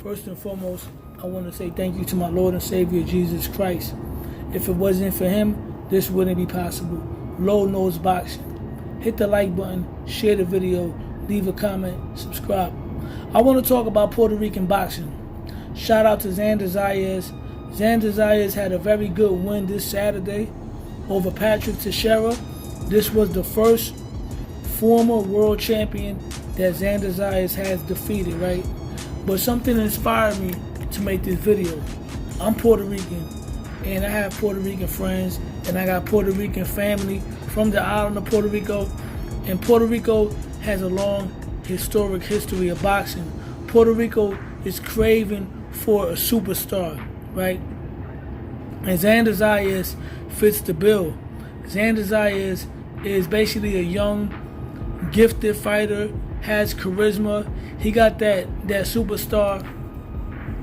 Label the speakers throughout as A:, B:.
A: First and foremost, I want to say thank you to my Lord and Savior, Jesus Christ. If it wasn't for him, this wouldn't be possible. Low Nose Boxing. Hit the like button, share the video, leave a comment, subscribe. I want to talk about Puerto Rican boxing. Shout out to Xander Zayas. Xander Zayas had a very good win this Saturday over Patrick Teixeira. This was the first former world champion that Xander Zayas has defeated, right? But something inspired me to make this video. I'm Puerto Rican, and I have Puerto Rican friends, and I got Puerto Rican family from the island of Puerto Rico. And Puerto Rico has a long historic history of boxing. Puerto Rico is craving for a superstar, right? And Xander Zayas fits the bill. Xander Zayas is basically a young, gifted fighter, has charisma. He got that superstar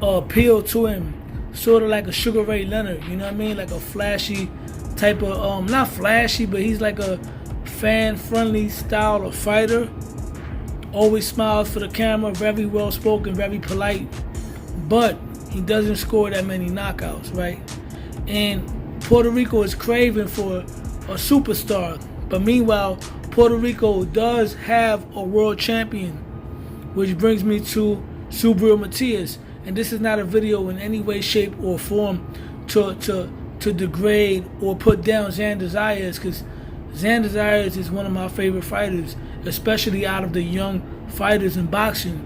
A: appeal to him, sort of like a Sugar Ray Leonard, you know what I mean? Like a flashy type of, not flashy, but he's like a fan-friendly style of fighter. Always smiles for the camera, very well-spoken, very polite, but he doesn't score that many knockouts, right? And Puerto Rico is craving for a superstar, but meanwhile, Puerto Rico does have a world champion, which brings me to Subriel Matias. And this is not a video in any way, shape, or form to degrade or put down Xander Zayas, because Xander Zayas is one of my favorite fighters, especially out of the young fighters in boxing.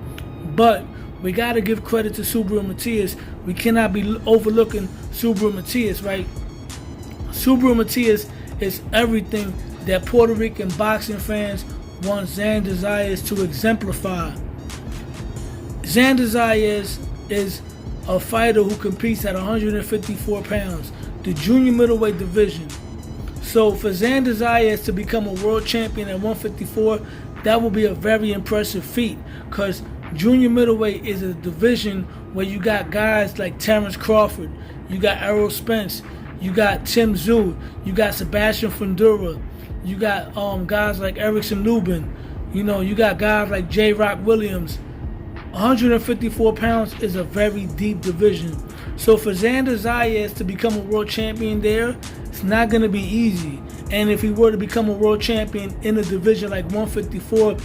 A: But we got to give credit to Subriel Matias. We cannot be overlooking Subriel Matias, right? Subriel Matias is everything that Puerto Rican boxing fans want Xander Zayas to exemplify. Xander Zayas is a fighter who competes at 154 pounds, the junior middleweight division. So for Xander Zayas to become a world champion at 154, that will be a very impressive feat, because junior middleweight is a division where you got guys like Terrence Crawford, you got Errol Spence, you got Tim Tszyu, you got Sebastian Fundora, you got guys like Erickson Lubin, you got guys like J. Rock Williams. 154 pounds is a very deep division. So for Xander Zayas to become a world champion there, it's not going to be easy. And if he were to become a world champion in a division like 154,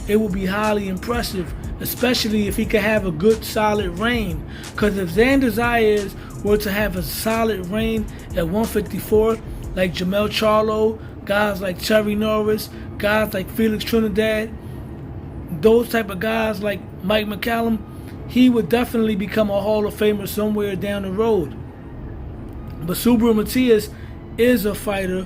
A: it would be highly impressive, especially if he could have a good solid reign. Because if Xander Zayas were to have a solid reign at 154, like Jamel Charlo, guys like Terry Norris, guys like Felix Trinidad, those type of guys like Mike McCallum, he would definitely become a Hall of Famer somewhere down the road. But Subriel Matias is a fighter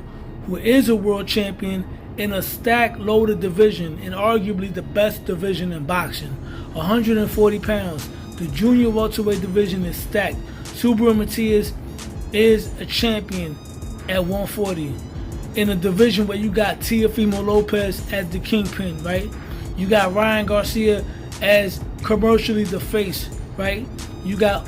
A: who is a world champion in a stacked, loaded division, and arguably the best division in boxing. 140 pounds. The junior welterweight division is stacked. Subriel Matias is a champion at 140 in a division where you got Teofimo Lopez as the kingpin, right? You got Ryan Garcia as commercially the face, right? You got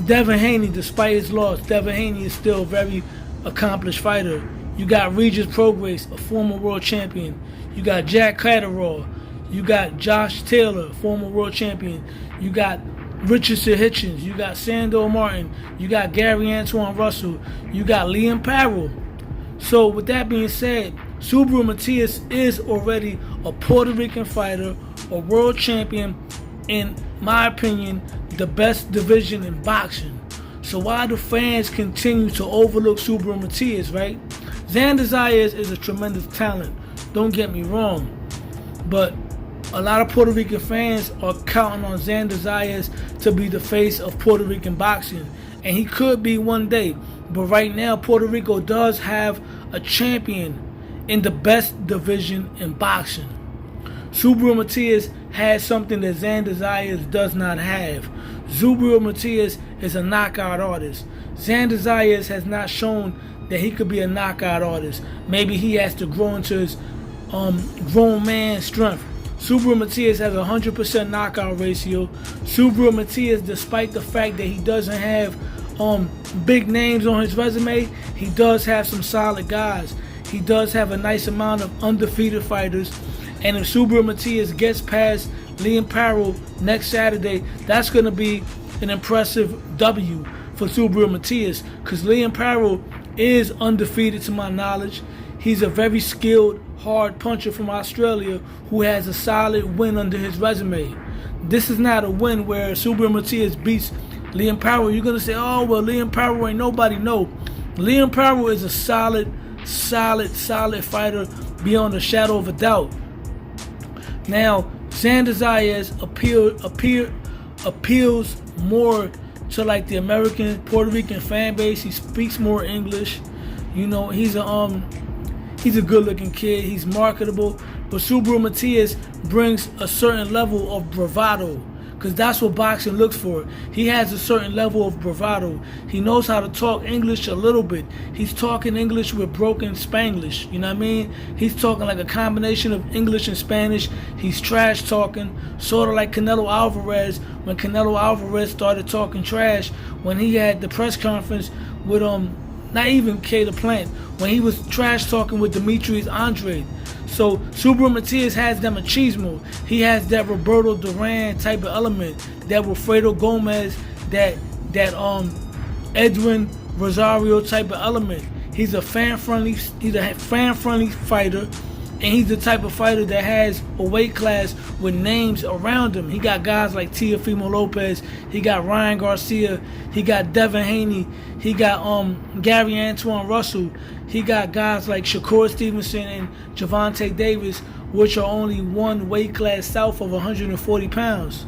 A: Devin Haney. Despite his loss, Devin Haney is still a very accomplished fighter. You got Regis Prograis, a former world champion. You got Jack Catterall. You got Josh Taylor, former world champion. You got Richardson Hitchens. You got Sandor Martin. You got Gary Antoine Russell. You got Liam Parrell. So with that being said, Subriel Matias is already a Puerto Rican fighter, a world champion, in my opinion, the best division in boxing. So why do fans continue to overlook Subriel Matias, right? Xander Zayas is a tremendous talent, don't get me wrong, but a lot of Puerto Rican fans are counting on Xander Zayas to be the face of Puerto Rican boxing, and he could be one day. But right now, Puerto Rico does have a champion in the best division in boxing. Subriel Matias has something that Xander Zayas does not have. Subriel Matias is a knockout artist. Xander Zayas has not shown that he could be a knockout artist. Maybe he has to grow into his grown man strength. Subriel Matias has a 100% knockout ratio. Subriel Matias, despite the fact that he doesn't have big names on his resume, he does have some solid guys. He does have a nice amount of undefeated fighters. And if Subriel Matias gets past Liam Parrell next Saturday, that's going to be an impressive W for Subriel Matias, because Liam Parrell is undefeated to my knowledge. He's a very skilled, hard puncher from Australia who has a solid win under his resume. This is not a win where Subriel Matias beats Liam Parrell. You're going to say, oh, well, Liam Parrell ain't nobody. No. Liam Parrell is a solid fighter beyond a shadow of a doubt. Now, Xander Zayas appeals more to like the American, Puerto Rican fan base. He speaks more English. You know, he's a good-looking kid. He's marketable. But Subriel Matias brings a certain level of bravado, because that's what boxing looks for. He has a certain level of bravado. He knows how to talk English a little bit. He's talking English with broken Spanglish. You know what I mean? He's talking like a combination of English and Spanish. He's trash talking, sort of like Canelo Alvarez. When Canelo Alvarez started talking trash, when he had the press conference with not even K the Plant, when he was trash talking with Demetrius Andrade. So Subriel Matias has that machismo. He has that Roberto Duran type of element, that Wilfredo Gomez, that Edwin Rosario type of element. He's a fan-friendly fighter, and he's the type of fighter that has a weight class with names around him. He got guys like Teofimo Lopez, he got Ryan Garcia, he got Devin Haney, he got Gary Antoine Russell, he got guys like Shakur Stevenson and Javante Davis, which are only one weight class south of 140 pounds.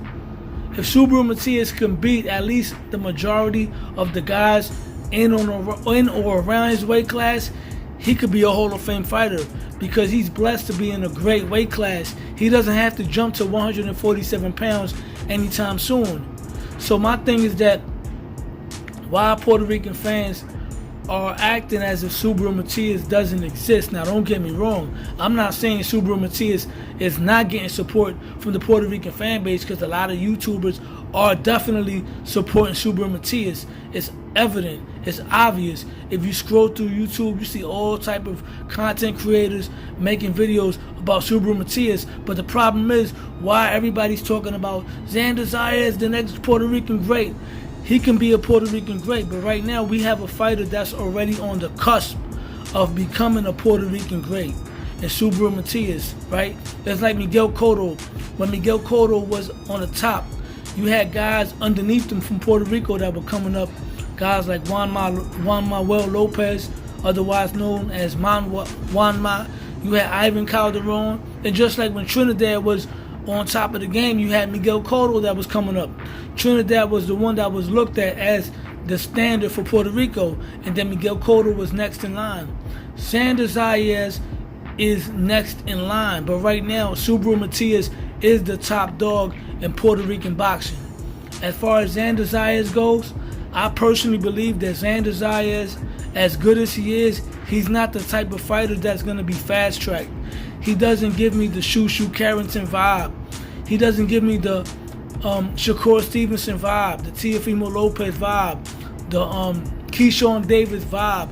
A: If Subriel Matias can beat at least the majority of the guys in or around his weight class, he could be a Hall of Fame fighter, because he's blessed to be in a great weight class. He doesn't have to jump to 147 pounds anytime soon. So my thing is that why Puerto Rican fans are acting as if Subriel Matias doesn't exist. Now, don't get me wrong. I'm not saying Subriel Matias is not getting support from the Puerto Rican fan base, because a lot of YouTubers are definitely supporting Subriel Matias. It's evident. It's obvious. If you scroll through YouTube, you see all type of content creators making videos about Subriel Matias. But the problem is, why everybody's talking about Xander Zayas, the next Puerto Rican great. He can be a Puerto Rican great, but right now we have a fighter that's already on the cusp of becoming a Puerto Rican great. And Subriel Matias, right? It's like Miguel Cotto. When Miguel Cotto was on the top, you had guys underneath him from Puerto Rico that were coming up. Guys like Juan Manuel Lopez, otherwise known as Juanma. You had Ivan Calderon. And just like when Trinidad was on top of the game, you had Miguel Cotto that was coming up. Trinidad was the one that was looked at as the standard for Puerto Rico, and then Miguel Cotto was next in line. Xander Zayas is next in line, but right now Subriel Matias is the top dog in Puerto Rican boxing. As far as Xander Zayas goes, I personally believe that Xander Zayas, as good as he is, he's not the type of fighter that's going to be fast-tracked. He doesn't give me the Shushu Carrington vibe. He doesn't give me the Shakur Stevenson vibe, the Teofimo Lopez vibe, the Keyshawn Davis vibe.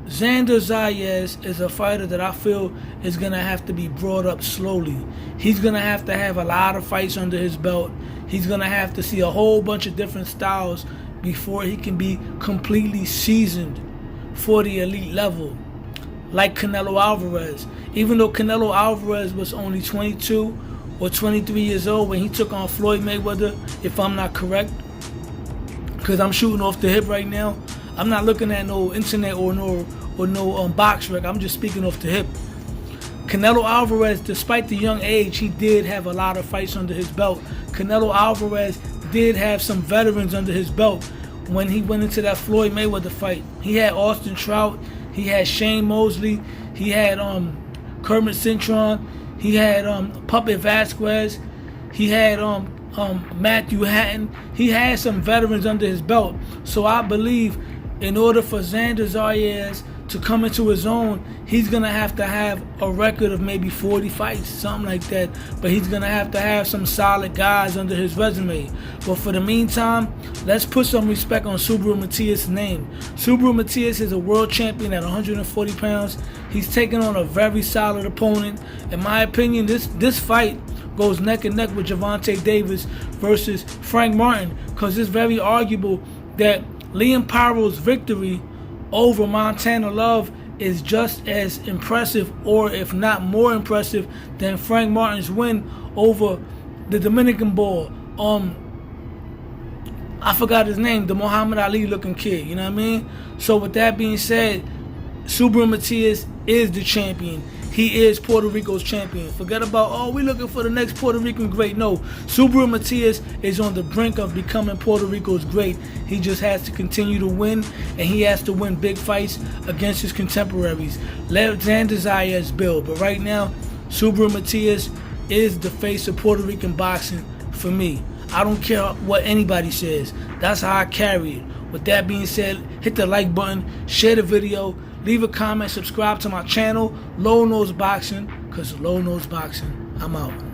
A: Xander Zayas is a fighter that I feel is going to have to be brought up slowly. He's going to have a lot of fights under his belt. He's going to have to see a whole bunch of different styles before he can be completely seasoned for the elite level. Like Canelo Alvarez. Even though Canelo Alvarez was only 22 or 23 years old when he took on Floyd Mayweather, if I'm not correct, because I'm shooting off the hip right now. I'm not looking at no internet or no box rec. I'm just speaking off the hip. Canelo Alvarez, despite the young age, he did have a lot of fights under his belt. Canelo Alvarez did have some veterans under his belt when he went into that Floyd Mayweather fight. He had Austin Trout, he had Shane Mosley, he had Kermit Cintron, he had Puppet Vasquez, he had Matthew Hatton. He had some veterans under his belt. So I believe in order for Xander Zayas to come into his own, he's going to have a record of maybe 40 fights, something like that. But he's going to have some solid guys under his resume. But for the meantime, let's put some respect on Subriel Matias' name. Subriel Matias is a world champion at 140 pounds. He's taking on a very solid opponent. In my opinion, this fight goes neck and neck with Gervonta Davis versus Frank Martin, because it's very arguable that Liam Pyro's victory over Montana Love is just as impressive, or if not more impressive, than Frank Martin's win over the Dominican boy. I forgot his name, the Muhammad Ali looking kid, you know what I mean? So with that being said, Subriel Matias is the champion. He is Puerto Rico's champion. Forget about, oh, we're looking for the next Puerto Rican great. No, Subriel Matias is on the brink of becoming Puerto Rico's great. He just has to continue to win, and he has to win big fights against his contemporaries. Let Xander Zayas build. But right now, Subriel Matias is the face of Puerto Rican boxing for me. I don't care what anybody says. That's how I carry it. With that being said, hit the like button, share the video, leave a comment, subscribe to my channel, Low Nose Boxing, because Low Nose Boxing, I'm out.